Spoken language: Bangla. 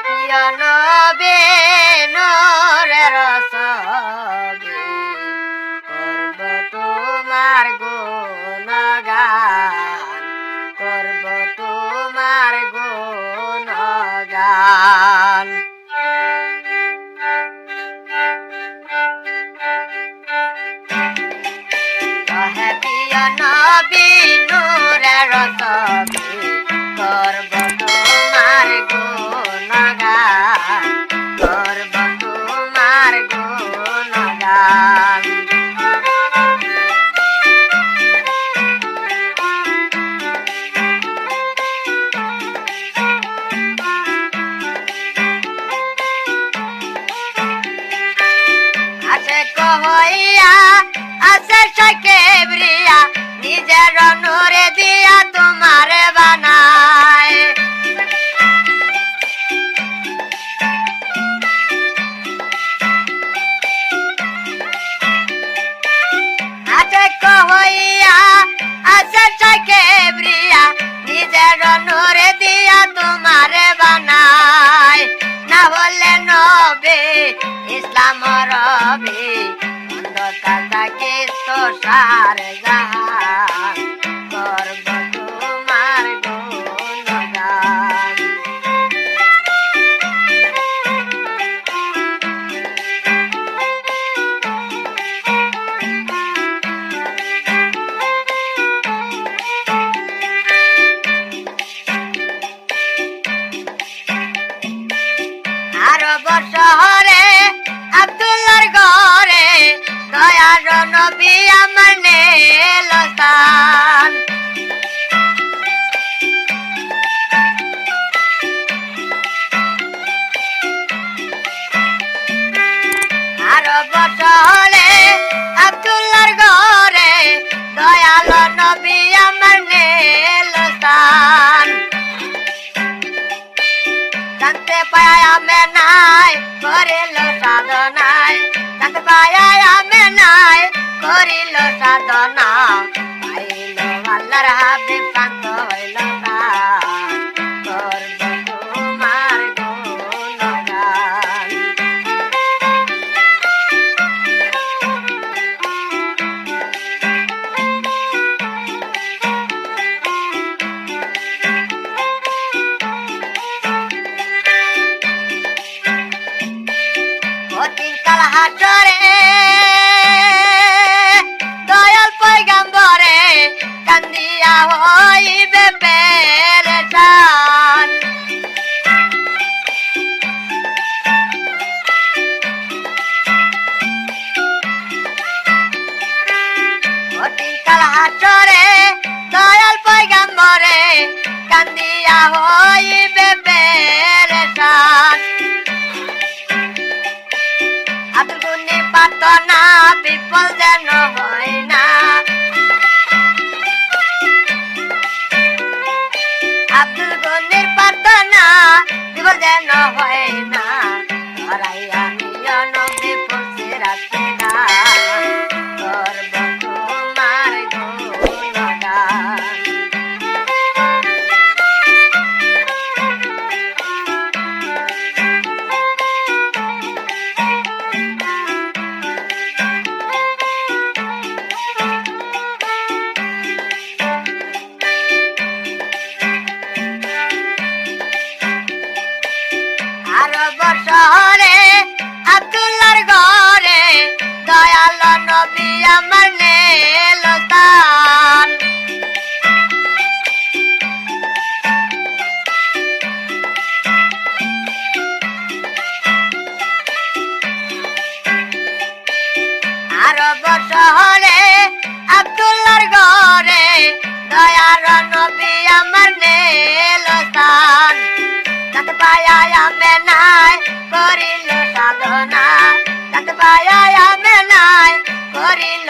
প্রিয় নবী নূরের ছবি, করব তোমার গুণগান, করব তোমার গুণগান। প্রিয় নবী নূরের ছবি, করব তোমার গুণগান, করব তোমার গুণগান। আছে কহইয়া আছে সাকেবরিয়া, নিজের নূরে দিয়া তোমারে বানায়। আছে কহইয়া আছে সাকেবরিয়া, নিজের নূরে দিয়া তোমারে বানায়। না হলে নবী ইসলাম রবি, অন্ধকার থাকে তো সার জাহান, করব তোমার গুণগান। আরব শহরে আব্দুল্লাহর ঘরে, দয়ার নবী আমার নেল স্থান। আরব শহরে আব্দুল্লাহর ঘরে, দয়াল নবী আমার নেল স্থান। জানতে পায় আমি নাই করিল সাধনায়, জানতে পায় আমি নাই করিল সাধনা, পাইল আল্লাহর হাবিব শান্ত হইল প্রাণ, করব তোমার গুণগান। অতীতকাল হাসরে দয়াল পয়গম্বরে, কান্দিয়া হইবে পেরেশান। অতীতকাল হাসরে দয়াল পয়গম্বরে, কান্দিয়া হইবে পেরেশান। আব্দুল গনি পারত না, বিফল যেন হয় না। আব্দুল গনির পারত না, বিফল যেন হয় না। ধরাইয়া নিয় নবী ফুলছে রাখতে গান, করব তোমার গুণগান। আরব শহরে আব্দুল্লাহর ঘরে, দয়াল নবী আমার নেল স্থান। আরব শহরে আব্দুল্লাহর ঘরে, দয়াল নবী আমার নেল স্থান। জানতে পায় আমি নাই করিল সাধনা, জানতে পায় আমি নাই করিল